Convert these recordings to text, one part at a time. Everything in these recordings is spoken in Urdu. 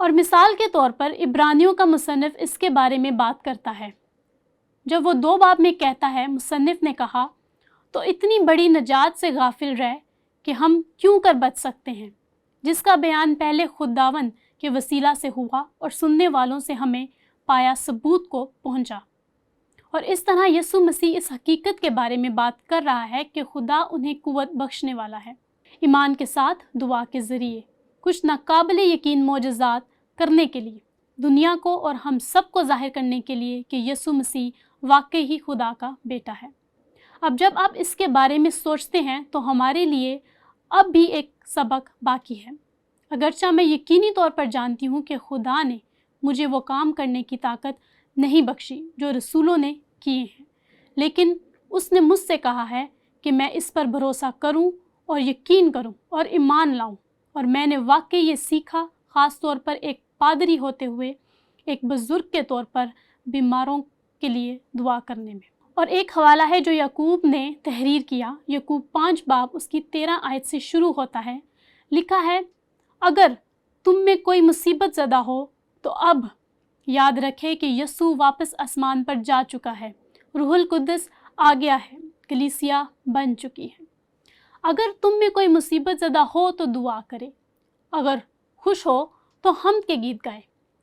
اور مثال کے طور پر عبرانیوں کا مصنف اس کے بارے میں بات کرتا ہے جب وہ 2 باب میں کہتا ہے، مصنف نے کہا تو اتنی بڑی نجات سے غافل رہ کہ ہم کیوں کر بچ سکتے ہیں، جس کا بیان پہلے خداوند کے وسیلہ سے ہوا اور سننے والوں سے ہمیں پایا ثبوت کو پہنچا۔ اور اس طرح یسوع مسیح اس حقیقت کے بارے میں بات کر رہا ہے کہ خدا انہیں قوت بخشنے والا ہے، ایمان کے ساتھ دعا کے ذریعے کچھ ناقابل یقین معجزات کرنے کے لیے، دنیا کو اور ہم سب کو ظاہر کرنے کے لیے کہ یسوع مسیح واقعی ہی خدا کا بیٹا ہے۔ اب جب آپ اس کے بارے میں سوچتے ہیں تو ہمارے لیے اب بھی ایک سبق باقی ہے۔ اگرچہ میں یقینی طور پر جانتی ہوں کہ خدا نے مجھے وہ کام کرنے کی طاقت نہیں بخشی جو رسولوں نے کیے ہیں، لیکن اس نے مجھ سے کہا ہے کہ میں اس پر بھروسہ کروں اور یقین کروں اور ایمان لاؤں، اور میں نے واقعی یہ سیکھا، خاص طور پر ایک پادری ہوتے ہوئے، ایک بزرگ کے طور پر بیماروں کے لیے دعا کرنے میں۔ اور ایک حوالہ ہے جو یعقوب نے تحریر کیا، یعقوب 5 باب اس کی 13 آیت سے شروع ہوتا ہے، لکھا ہے، اگر تم میں کوئی مصیبت زدہ ہو تو اب یاد رکھے کہ یسوع واپس آسمان پر جا چکا ہے، روح القدس آ گیا ہے، کلیسیا بن چکی ہے۔ اگر تم میں کوئی مصیبت زدہ ہو تو دعا کرے، اگر خوش ہو تو حمد کے گیت گائے،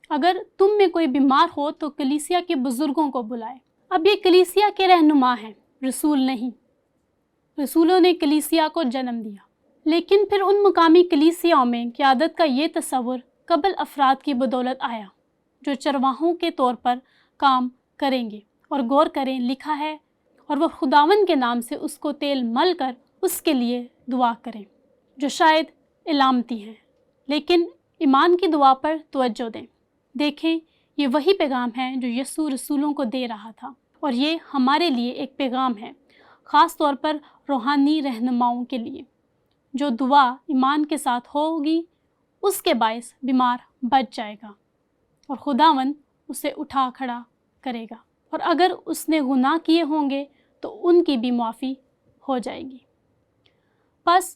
اگر تم میں کوئی بیمار ہو تو کلیسیا کے بزرگوں کو بلائے۔ اب یہ کلیسیا کے رہنما ہیں، رسول نہیں۔ رسولوں نے کلیسیا کو جنم دیا، لیکن پھر ان مقامی کلیسیاؤں میں قیادت کا یہ تصور قبل افراد کی بدولت آیا جو چرواہوں کے طور پر کام کریں گے۔ اور غور کریں، لکھا ہے، اور وہ خداوند کے نام سے اس کو تیل مل کر اس کے لیے دعا کریں، جو شاید علامتی ہیں، لیکن ایمان کی دعا پر توجہ دیں۔ دیکھیں، یہ وہی پیغام ہے جو یسوع رسولوں کو دے رہا تھا، اور یہ ہمارے لیے ایک پیغام ہے، خاص طور پر روحانی رہنماؤں کے لیے۔ جو دعا ایمان کے ساتھ ہوگی اس کے باعث بیمار بچ جائے گا اور خداوند اسے اٹھا کھڑا کرے گا، اور اگر اس نے گناہ کیے ہوں گے تو ان کی بھی معافی ہو جائے گی۔ بس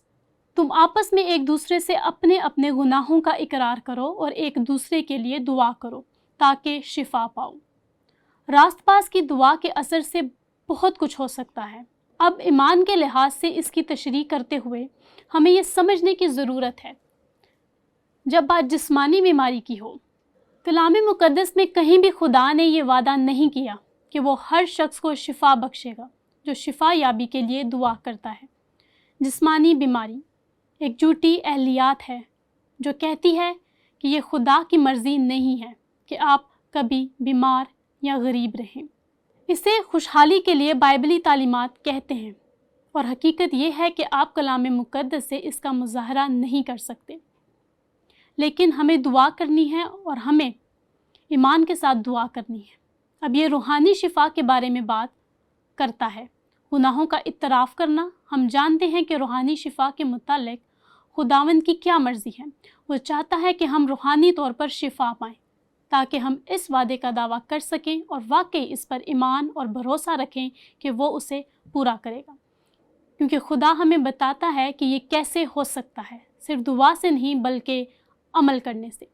تم آپس میں ایک دوسرے سے اپنے اپنے گناہوں کا اقرار کرو اور ایک دوسرے کے لیے دعا کرو تاکہ شفا پاؤ۔ راست باز کی دعا کے اثر سے بہت کچھ ہو سکتا ہے۔ اب ایمان کے لحاظ سے اس کی تشریح کرتے ہوئے ہمیں یہ سمجھنے کی ضرورت ہے، جب بات جسمانی بیماری کی ہو، کلام مقدس میں کہیں بھی خدا نے یہ وعدہ نہیں کیا کہ وہ ہر شخص کو شفا بخشے گا جو شفا یابی کے لیے دعا کرتا ہے۔ جسمانی بیماری ایک جھوٹی اہلیات ہے جو کہتی ہے کہ یہ خدا کی مرضی نہیں ہے کہ آپ کبھی بیمار یا غریب رہیں۔ اسے خوشحالی کے لیے بائبلی تعلیمات کہتے ہیں، اور حقیقت یہ ہے کہ آپ کلام مقدس سے اس کا مظاہرہ نہیں کر سکتے، لیکن ہمیں دعا کرنی ہے اور ہمیں ایمان کے ساتھ دعا کرنی ہے۔ اب یہ روحانی شفا کے بارے میں بات کرتا ہے، گناہوں کا اعتراف کرنا۔ ہم جانتے ہیں کہ روحانی شفا کے متعلق خداوند کی کیا مرضی ہے۔ وہ چاہتا ہے کہ ہم روحانی طور پر شفا پائیں تاکہ ہم اس وعدے کا دعویٰ کر سکیں اور واقعی اس پر ایمان اور بھروسہ رکھیں کہ وہ اسے پورا کرے گا، کیونکہ خدا ہمیں بتاتا ہے کہ یہ کیسے ہو سکتا ہے، صرف دعا سے نہیں بلکہ عمل کرنے سے۔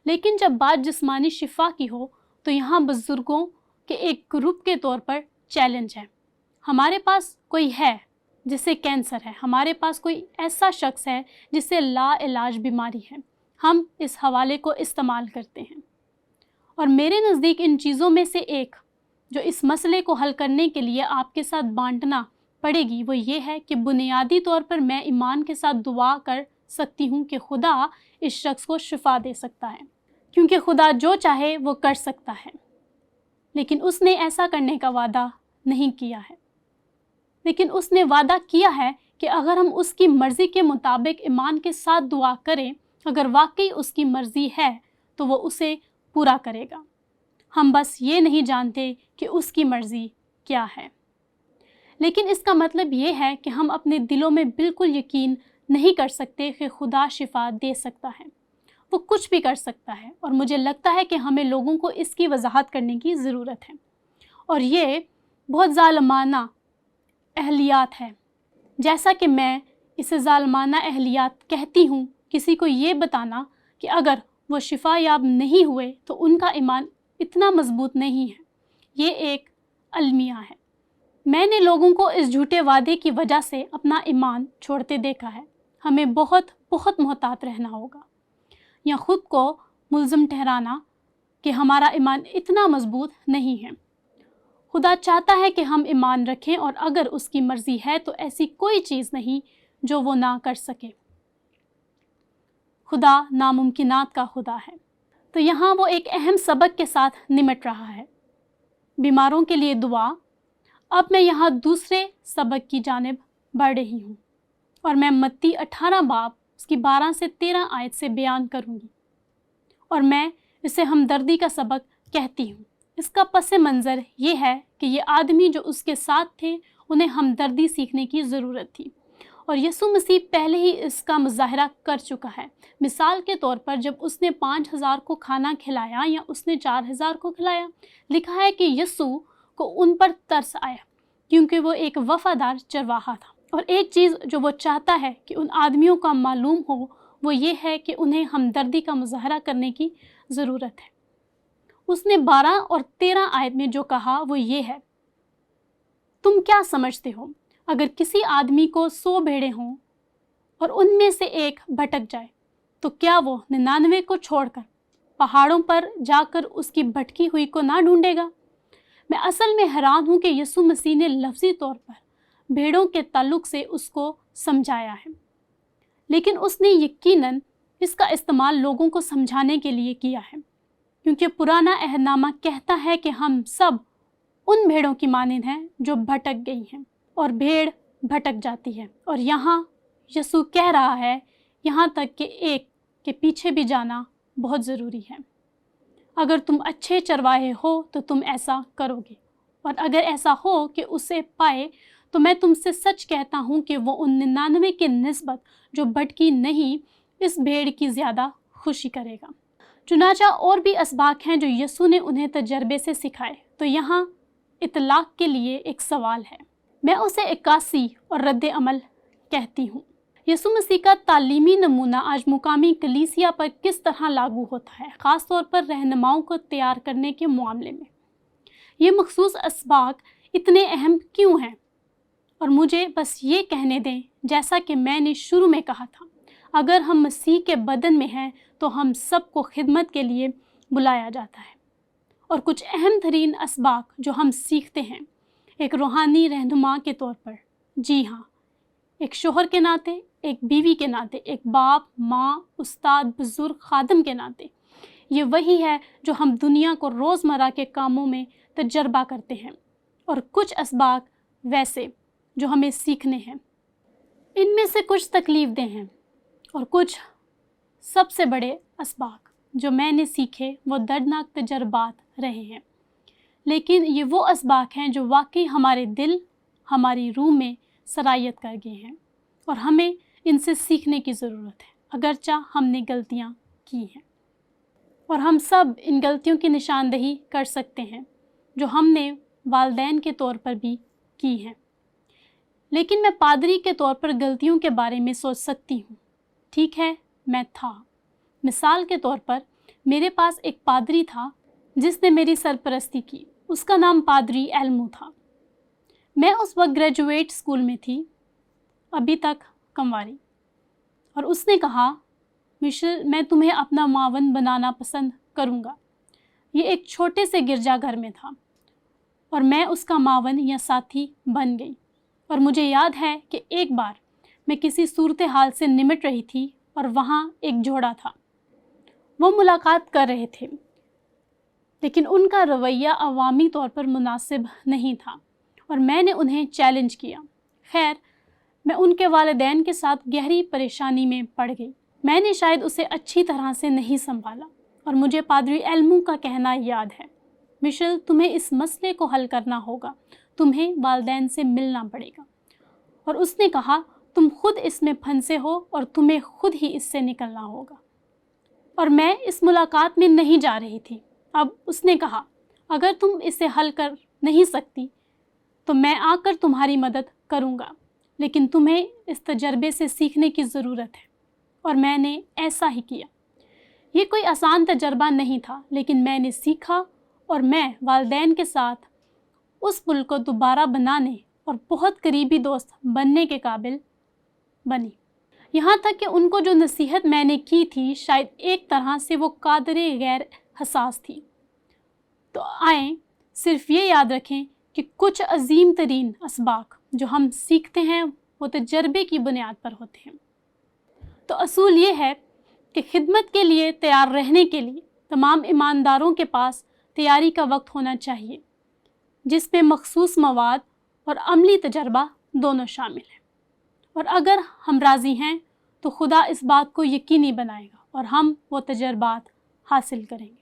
لیکن جب بات جسمانی شفا کی ہو تو یہاں بزرگوں کے ایک گروپ کے طور پر چیلنج ہے۔ ہمارے پاس کوئی ہے جسے کینسر ہے، ہمارے پاس کوئی ایسا شخص ہے جسے لا علاج بیماری ہے، ہم اس حوالے کو استعمال کرتے ہیں۔ اور میرے نزدیک ان چیزوں میں سے ایک جو اس مسئلے کو حل کرنے کے لیے آپ کے ساتھ بانٹنا پڑے گی وہ یہ ہے کہ بنیادی طور پر میں ایمان کے ساتھ دعا کر سکتی ہوں کہ خدا اس شخص کو شفا دے سکتا ہے، کیونکہ خدا جو چاہے وہ کر سکتا ہے، لیکن اس نے ایسا کرنے کا وعدہ نہیں کیا ہے۔ لیکن اس نے وعدہ کیا ہے کہ اگر ہم اس کی مرضی کے مطابق ایمان کے ساتھ دعا کریں، اگر واقعی اس کی مرضی ہے تو وہ اسے پورا کرے گا۔ ہم بس یہ نہیں جانتے کہ اس کی مرضی کیا ہے۔ لیکن اس کا مطلب یہ ہے کہ ہم اپنے دلوں میں بالکل یقین نہیں کر سکتے کہ خدا شفا دے سکتا ہے، وہ کچھ بھی کر سکتا ہے، اور مجھے لگتا ہے کہ ہمیں لوگوں کو اس کی وضاحت کرنے کی ضرورت ہے۔ اور یہ بہت ظالمانہ اہلیات ہے، جیسا کہ میں اسے ظالمانہ اہلیات کہتی ہوں، کسی کو یہ بتانا کہ اگر وہ شفا یاب نہیں ہوئے تو ان کا ایمان اتنا مضبوط نہیں ہے۔ یہ ایک المیہ ہے۔ میں نے لوگوں کو اس جھوٹے وعدے کی وجہ سے اپنا ایمان چھوڑتے دیکھا ہے۔ ہمیں بہت بہت محتاط رہنا ہوگا، یا خود کو ملزم ٹھہرانا کہ ہمارا ایمان اتنا مضبوط نہیں ہے۔ خدا چاہتا ہے کہ ہم ایمان رکھیں، اور اگر اس کی مرضی ہے تو ایسی کوئی چیز نہیں جو وہ نہ کر سکے۔ خدا ناممکنات کا خدا ہے۔ تو یہاں وہ ایک اہم سبق کے ساتھ نمٹ رہا ہے، بیماروں کے لیے دعا۔ اب میں یہاں دوسرے سبق کی جانب بڑھ رہی ہوں، اور میں متی 18 باب اس کی 12 سے 13 آیت سے بیان کروں گی، اور میں اسے ہمدردی کا سبق کہتی ہوں۔ اس کا پس منظر یہ ہے کہ یہ آدمی جو اس کے ساتھ تھے انہیں ہمدردی سیکھنے کی ضرورت تھی، اور یسوع مسیح پہلے ہی اس کا مظاہرہ کر چکا ہے۔ مثال کے طور پر جب اس نے 5000 کو کھانا کھلایا یا اس نے 4000 کو کھلایا، لکھا ہے کہ یسوع کو ان پر ترس آیا کیونکہ وہ ایک وفادار چرواہا تھا، اور ایک چیز جو وہ چاہتا ہے کہ ان آدمیوں کا معلوم ہو وہ یہ ہے کہ انہیں ہمدردی کا مظاہرہ کرنے کی ضرورت ہے۔ اس نے 12 اور 13 آیت میں جو کہا وہ یہ ہے، تم کیا سمجھتے ہو اگر کسی آدمی کو 100 بھیڑیں ہوں اور ان میں سے ایک بھٹک جائے تو کیا وہ 99 کو چھوڑ کر پہاڑوں پر جا کر اس کی بھٹکی ہوئی کو نہ ڈھونڈے گا؟ میں اصل میں حیران ہوں کہ یسوع مسیح نے لفظی طور پر بھیڑوں کے تعلق سے اس کو سمجھایا ہے، لیکن اس نے یقیناً اس کا استعمال لوگوں کو سمجھانے کے لیے کیا ہے، کیونکہ پرانا عہد نامہ کہتا ہے کہ ہم سب ان بھیڑوں کی مانند ہیں جو بھٹک گئی ہیں، اور بھیڑ بھٹک جاتی ہے۔ اور یہاں یسوع کہہ رہا ہے یہاں تک کہ ایک کے پیچھے بھی جانا بہت ضروری ہے۔ اگر تم اچھے چرواہے ہو تو تم ایسا کرو گے، اور اگر ایسا ہو کہ اسے پائے تو میں تم سے سچ کہتا ہوں کہ وہ ان 99 کے نسبت جو بھٹکی نہیں، اس بھیڑ کی زیادہ خوشی کرے گا۔ چنانچہ اور بھی اسباق ہیں جو یسوع نے انہیں تجربے سے سکھائے۔ تو یہاں اطلاق کے لیے ایک سوال ہے، میں اسے عکاسی اور رد عمل کہتی ہوں۔ یسوع مسیح کا تعلیمی نمونہ آج مقامی کلیسیا پر کس طرح لاگو ہوتا ہے، خاص طور پر رہنماؤں کو تیار کرنے کے معاملے میں؟ یہ مخصوص اسباق اتنے اہم کیوں ہیں؟ اور مجھے بس یہ کہنے دیں، جیسا کہ میں نے شروع میں کہا تھا، اگر ہم مسیح کے بدن میں ہیں تو ہم سب کو خدمت کے لیے بلایا جاتا ہے، اور کچھ اہم ترین اسباق جو ہم سیکھتے ہیں ایک روحانی رہنما کے طور پر، جی ہاں، ایک شوہر کے ناطے، ایک بیوی کے ناطے، ایک باپ، ماں، استاد، بزرگ، خادم کے ناطے، یہ وہی ہے جو ہم دنیا کو روزمرہ کے کاموں میں تجربہ کرتے ہیں، اور کچھ اسباق ویسے جو ہمیں سیکھنے ہیں۔ ان میں سے کچھ تکلیف دہ ہیں، اور کچھ سب سے بڑے اسباق جو میں نے سیکھے وہ دردناک تجربات رہے ہیں، لیکن یہ وہ اسباق ہیں جو واقعی ہمارے دل، ہماری روح میں سرایت کر گئے ہیں، اور ہمیں ان سے سیکھنے کی ضرورت ہے، اگرچہ ہم نے غلطیاں کی ہیں، اور ہم سب ان غلطیوں کی نشاندہی کر سکتے ہیں جو ہم نے والدین کے طور پر بھی کی ہیں۔ لیکن میں پادری کے طور پر غلطیوں کے بارے میں سوچ سکتی ہوں، ٹھیک ہے، میں تھا۔ مثال کے طور پر میرے پاس ایک پادری تھا جس نے میری سرپرستی کی، اس کا نام پادری ایلمو تھا۔ میں اس وقت گریجویٹ اسکول میں تھی، ابھی تک کنواری، اور اس نے کہا، مشل، میں تمہیں اپنا معاون بنانا پسند کروں گا۔ یہ ایک چھوٹے سے گرجا گھر میں تھا، اور میں اس کا معاون یا ساتھی بن گئی۔ اور مجھے یاد ہے کہ ایک بار میں کسی صورتحال سے نمٹ رہی تھی، اور وہاں ایک جوڑا تھا، وہ ملاقات کر رہے تھے، لیکن ان کا رویہ عوامی طور پر مناسب نہیں تھا، اور میں نے انہیں چیلنج کیا۔ خیر، میں ان کے والدین کے ساتھ گہری پریشانی میں پڑ گئی۔ میں نے شاید اسے اچھی طرح سے نہیں سنبھالا، اور مجھے پادری ایلمو کا کہنا یاد ہے، مشل، تمہیں اس مسئلے کو حل کرنا ہوگا، تمہیں والدین سے ملنا پڑے گا۔ اور اس نے کہا، تم خود اس میں پھنسے ہو اور تمہیں خود ہی اس سے نکلنا ہوگا۔ اور میں اس ملاقات میں نہیں جا رہی تھی۔ اب اس نے کہا، اگر تم اسے حل کر نہیں سکتی تو میں آ کر تمہاری مدد کروں گا، لیکن تمہیں اس تجربے سے سیکھنے کی ضرورت ہے۔ اور میں نے ایسا ہی کیا۔ یہ کوئی آسان تجربہ نہیں تھا، لیکن میں نے سیکھا اور میں والدین کے ساتھ اس پل کو دوبارہ بنانے اور بہت قریبی دوست بننے کے قابل بنی۔ یہاں تک کہ ان کو جو نصیحت میں نے کی تھی شاید ایک طرح سے وہ قادر غیر حساس تھی۔ تو آئیں صرف یہ یاد رکھیں کہ کچھ عظیم ترین اسباق جو ہم سیکھتے ہیں وہ تجربے کی بنیاد پر ہوتے ہیں۔ تو اصول یہ ہے کہ خدمت کے لیے تیار رہنے کے لیے تمام ایمانداروں کے پاس تیاری کا وقت ہونا چاہیے، جس میں مخصوص مواد اور عملی تجربہ دونوں شامل ہیں۔ اور اگر ہم راضی ہیں تو خدا اس بات کو یقینی بنائے گا اور ہم وہ تجربات حاصل کریں گے۔